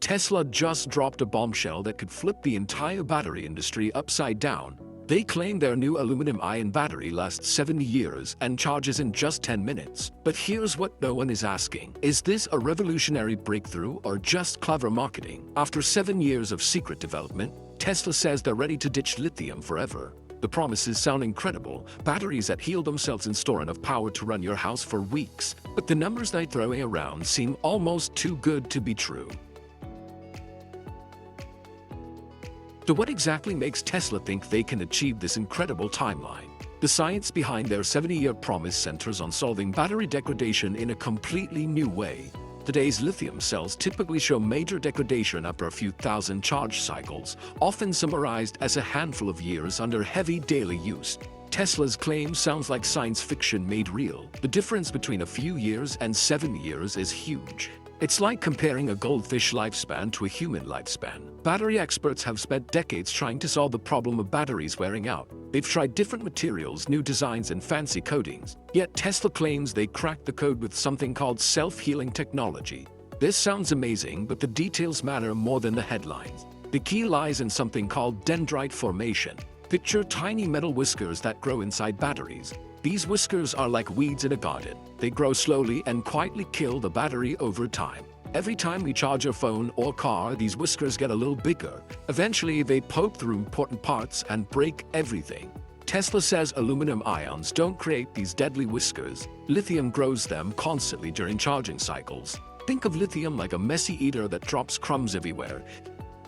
Tesla just dropped a bombshell that could flip the entire battery industry upside down. They claim their new aluminum-ion battery lasts 70 years and charges in just 10 minutes. But here's what no one is asking. Is this a revolutionary breakthrough or just clever marketing? After 7 years of secret development, Tesla says they're ready to ditch lithium forever. The promises sound incredible, batteries that heal themselves and store enough power to run your house for weeks. But the numbers they're throwing around seem almost too good to be true. So what exactly makes Tesla think they can achieve this incredible timeline? The science behind their 70-year promise centers on solving battery degradation in a completely new way. Today's lithium cells typically show major degradation after a few thousand charge cycles, often summarized as a handful of years under heavy daily use. Tesla's claim sounds like science fiction made real. The difference between a few years and 7 years is huge. It's like comparing a goldfish lifespan to a human lifespan. Battery experts have spent decades trying to solve the problem of batteries wearing out. They've tried different materials, new designs, and fancy coatings. Yet Tesla claims they cracked the code with something called self-healing technology. This sounds amazing, but the details matter more than the headlines. The key lies in something called dendrite formation. Picture tiny metal whiskers that grow inside batteries. These whiskers are like weeds in a garden. They grow slowly and quietly kill the battery over time. Every time we charge a phone or car, these whiskers get a little bigger. Eventually, they poke through important parts and break everything. Tesla says aluminum ions don't create these deadly whiskers. Lithium grows them constantly during charging cycles. Think of lithium like a messy eater that drops crumbs everywhere.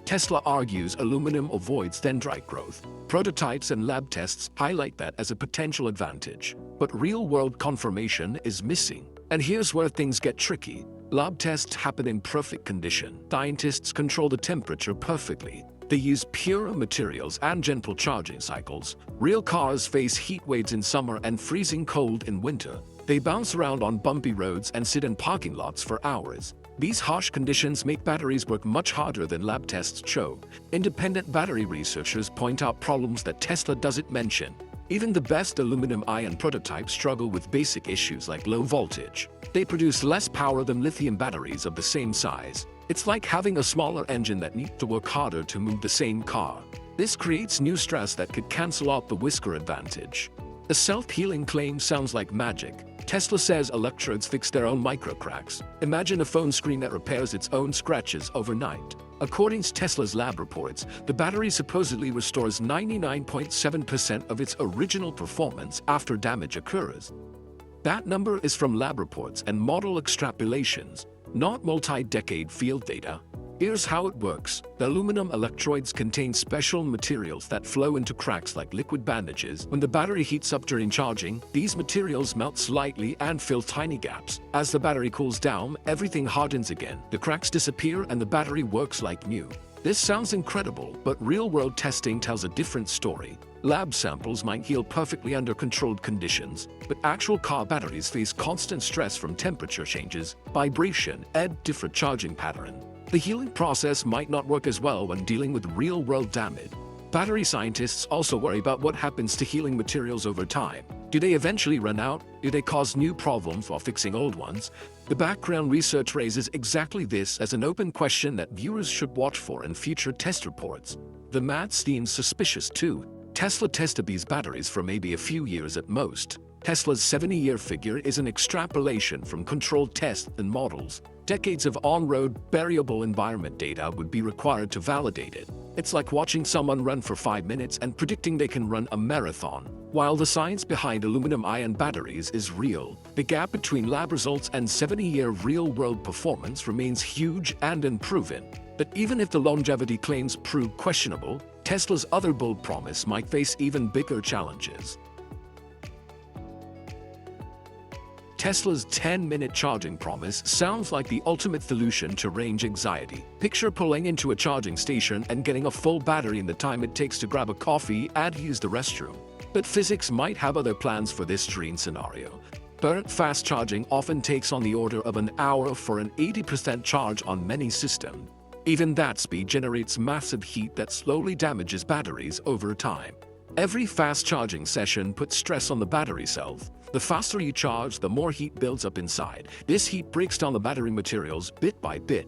Tesla argues aluminum avoids dendrite growth. Prototypes and lab tests highlight that as a potential advantage. But real-world confirmation is missing. And here's where things get tricky. Lab tests happen in perfect condition. Scientists control the temperature perfectly. They use pure materials and gentle charging cycles. Real cars face heat waves in summer and freezing cold in winter. They bounce around on bumpy roads and sit in parking lots for hours. These harsh conditions make batteries work much harder than lab tests show. Independent battery researchers point out problems that Tesla doesn't mention. Even the best aluminum-ion prototypes struggle with basic issues like low voltage. They produce less power than lithium batteries of the same size. It's like having a smaller engine that needs to work harder to move the same car. This creates new stress that could cancel out the whisker advantage. The self-healing claim sounds like magic. Tesla says electrodes fix their own microcracks. Imagine a phone screen that repairs its own scratches overnight. According to Tesla's lab reports, the battery supposedly restores 99.7% of its original performance after damage occurs. That number is from lab reports and model extrapolations, not multi-decade field data. Here's how it works. The aluminum electrodes contain special materials that flow into cracks like liquid bandages. When the battery heats up during charging, these materials melt slightly and fill tiny gaps. As the battery cools down, everything hardens again. The cracks disappear and the battery works like new. This sounds incredible, but real-world testing tells a different story. Lab samples might heal perfectly under controlled conditions, but actual car batteries face constant stress from temperature changes, vibration, and different charging pattern. The healing process might not work as well when dealing with real-world damage. Battery scientists also worry about what happens to healing materials over time. Do they eventually run out? Do they cause new problems while fixing old ones? The background research raises exactly this as an open question that viewers should watch for in future test reports. The math seems suspicious too. Tesla tested these batteries for maybe a few years at most. Tesla's 70-year figure is an extrapolation from controlled tests and models. Decades of on-road, variable environment data would be required to validate it. It's like watching someone run for 5 minutes and predicting they can run a marathon. While the science behind aluminum-ion batteries is real, the gap between lab results and 70-year real-world performance remains huge and unproven. But even if the longevity claims prove questionable, Tesla's other bold promise might face even bigger challenges. Tesla's 10-minute charging promise sounds like the ultimate solution to range anxiety. Picture pulling into a charging station and getting a full battery in the time it takes to grab a coffee and use the restroom. But physics might have other plans for this dream scenario. Current fast charging often takes on the order of an hour for an 80% charge on many systems. Even that speed generates massive heat that slowly damages batteries over time. Every fast charging session puts stress on the battery cells. The faster you charge, the more heat builds up inside. This heat breaks down the battery materials bit by bit.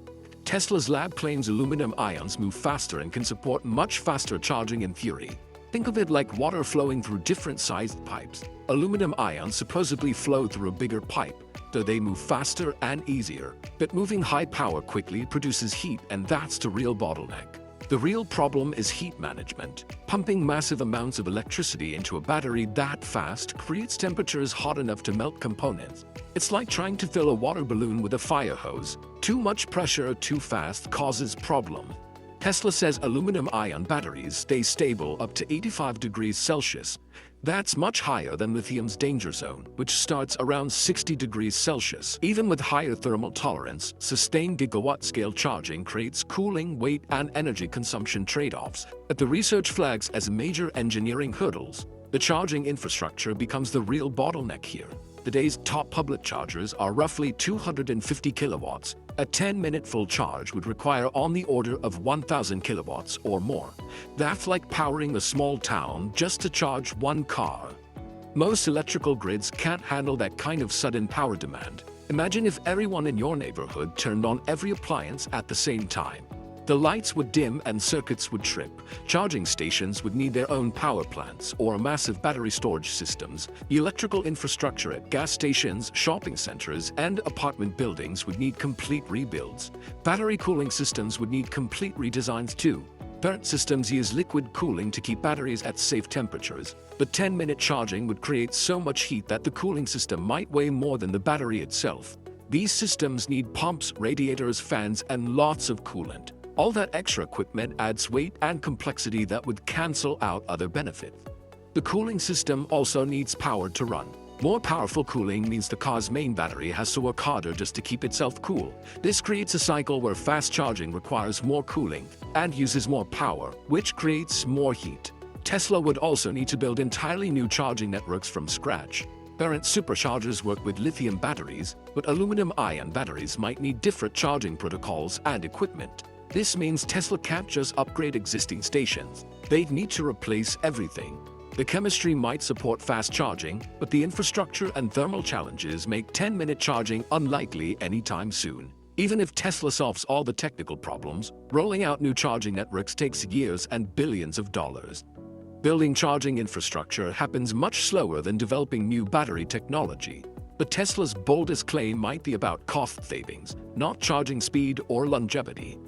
Tesla's lab claims aluminum ions move faster and can support much faster charging in theory. Think of it like water flowing through different sized pipes. Aluminum ions supposedly flow through a bigger pipe, though they move faster and easier. But moving high power quickly produces heat, and that's the real bottleneck. The real problem is heat management. Pumping massive amounts of electricity into a battery that fast creates temperatures hot enough to melt components. It's like trying to fill a water balloon with a fire hose. Too much pressure too fast causes problems. Tesla says aluminum-ion batteries stay stable up to 85 degrees Celsius. That's much higher than lithium's danger zone, which starts around 60 degrees Celsius. Even with higher thermal tolerance, sustained gigawatt-scale charging creates cooling, weight, and energy consumption trade-offs that the research flags as major engineering hurdles. The charging infrastructure becomes the real bottleneck here. Today's top public chargers are roughly 250 kilowatts. A 10-minute full charge would require on the order of 1,000 kilowatts or more. That's like powering a small town just to charge one car. Most electrical grids can't handle that kind of sudden power demand. Imagine if everyone in your neighborhood turned on every appliance at the same time. The lights would dim and circuits would trip. Charging stations would need their own power plants or massive battery storage systems. The electrical infrastructure at gas stations, shopping centers, and apartment buildings would need complete rebuilds. Battery cooling systems would need complete redesigns too. Current systems use liquid cooling to keep batteries at safe temperatures. But 10-minute charging would create so much heat that the cooling system might weigh more than the battery itself. These systems need pumps, radiators, fans, and lots of coolant. All that extra equipment adds weight and complexity that would cancel out other benefits. The cooling system also needs power to run. More powerful cooling means the car's main battery has to work harder just to keep itself cool. This creates a cycle where fast charging requires more cooling and uses more power, which creates more heat. Tesla would also need to build entirely new charging networks from scratch. Current superchargers work with lithium batteries, but aluminum-ion batteries might need different charging protocols and equipment. This means Tesla can't just upgrade existing stations. They'd need to replace everything. The chemistry might support fast charging, but the infrastructure and thermal challenges make 10-minute charging unlikely anytime soon. Even if Tesla solves all the technical problems, rolling out new charging networks takes years and billions of dollars. Building charging infrastructure happens much slower than developing new battery technology. But Tesla's boldest claim might be about cost savings, not charging speed or longevity.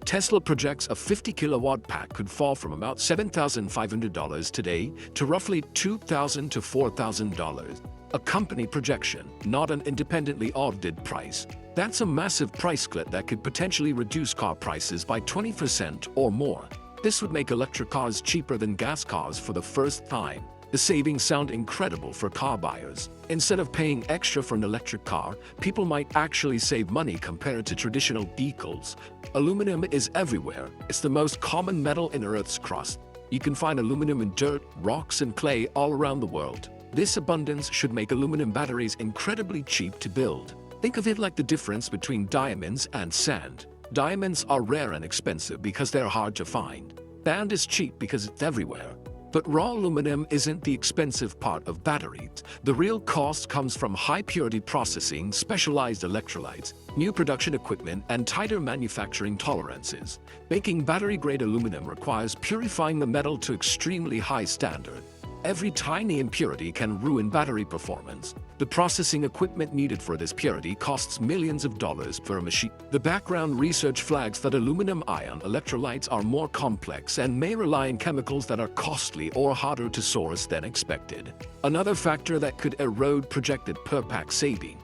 Tesla projects a 50-kilowatt pack could fall from about $7,500 today to roughly $2,000 to $4,000. A company projection, not an independently audited price. That's a massive price cut that could potentially reduce car prices by 20% or more. This would make electric cars cheaper than gas cars for the first time. The savings sound incredible for car buyers. Instead of paying extra for an electric car, people might actually save money compared to traditional vehicles. Aluminum is everywhere. It's the most common metal in Earth's crust. You can find aluminum in dirt, rocks, and clay all around the world. This abundance should make aluminum batteries incredibly cheap to build. Think of it like the difference between diamonds and sand. Diamonds are rare and expensive because they're hard to find. Sand is cheap because it's everywhere. But raw aluminum isn't the expensive part of batteries. The real cost comes from high-purity processing, specialized electrolytes, new production equipment, and tighter manufacturing tolerances. Making battery-grade aluminum requires purifying the metal to extremely high standard. Every tiny impurity can ruin battery performance. The processing equipment needed for this purity costs millions of dollars per machine. The background research flags that aluminum-ion electrolytes are more complex and may rely on chemicals that are costly or harder to source than expected. Another factor that could erode projected per-pack saving.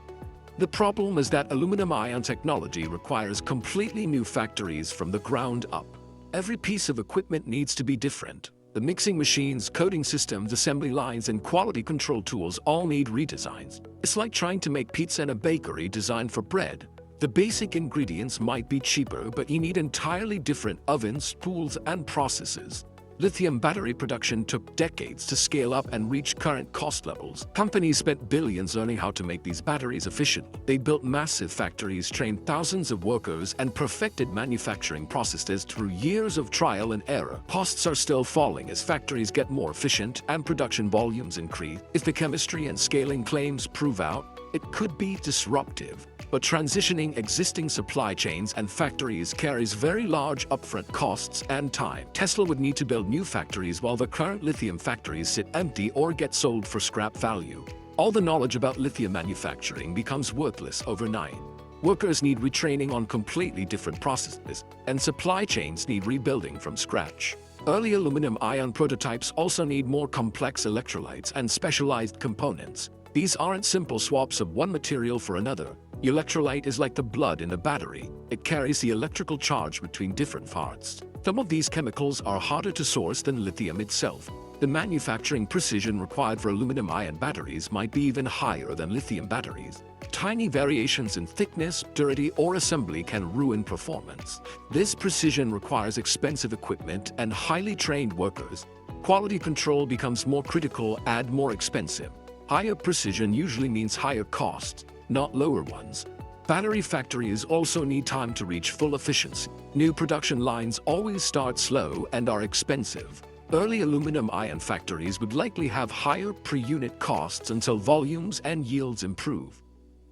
The problem is that aluminum-ion technology requires completely new factories from the ground up. Every piece of equipment needs to be different. The mixing machines, coating systems, assembly lines, and quality control tools all need redesigns. It's like trying to make pizza in a bakery designed for bread. The basic ingredients might be cheaper, but you need entirely different ovens, tools, and processes. Lithium battery production took decades to scale up and reach current cost levels. Companies spent billions learning how to make these batteries efficient. They built massive factories, trained thousands of workers, and perfected manufacturing processes through years of trial and error. Costs are still falling as factories get more efficient and production volumes increase. If the chemistry and scaling claims prove out, It could be disruptive, but transitioning existing supply chains and factories carries very large upfront costs and time. Tesla would need to build new factories while the current lithium factories sit empty or get sold for scrap value. All the knowledge about lithium manufacturing becomes worthless overnight. Workers need retraining on completely different processes, and supply chains need rebuilding from scratch. Early aluminum-ion prototypes also need more complex electrolytes and specialized components. These aren't simple swaps of one material for another. Electrolyte is like the blood in a battery. It carries the electrical charge between different parts. Some of these chemicals are harder to source than lithium itself. The manufacturing precision required for aluminum-ion batteries might be even higher than lithium batteries. Tiny variations in thickness, purity, or assembly can ruin performance. This precision requires expensive equipment and highly trained workers. Quality control becomes more critical and more expensive. Higher precision usually means higher costs, not lower ones. Battery factories also need time to reach full efficiency. New production lines always start slow and are expensive. Early aluminum-ion factories would likely have higher per-unit costs until volumes and yields improve.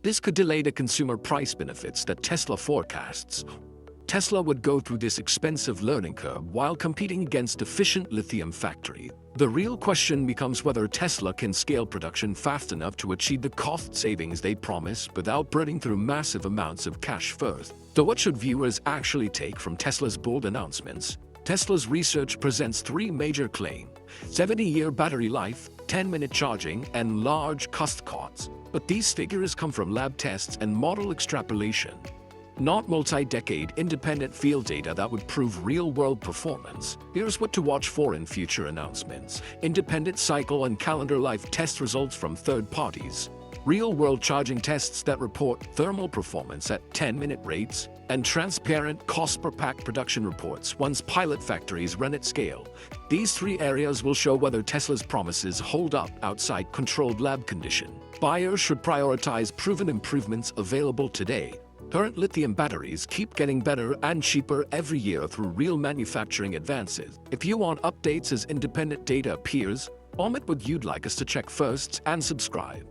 This could delay the consumer price benefits that Tesla forecasts. Tesla would go through this expensive learning curve while competing against efficient lithium factories. The real question becomes whether Tesla can scale production fast enough to achieve the cost savings they promise without burning through massive amounts of cash first. So what should viewers actually take from Tesla's bold announcements? Tesla's research presents three major claims: 70-year battery life, 10-minute charging, and large cost cuts. But these figures come from lab tests and model extrapolation, not multi-decade independent field data that would prove real-world performance. Here's what to watch for in future announcements: independent cycle and calendar life test results from third parties, real-world charging tests that report thermal performance at 10-minute rates, and transparent cost-per-pack production reports once pilot factories run at scale. These three areas will show whether Tesla's promises hold up outside controlled lab conditions. Buyers should prioritize proven improvements available today. Current lithium batteries keep getting better and cheaper every year through real manufacturing advances. If you want updates as independent data appears, comment what you'd like us to check first and subscribe.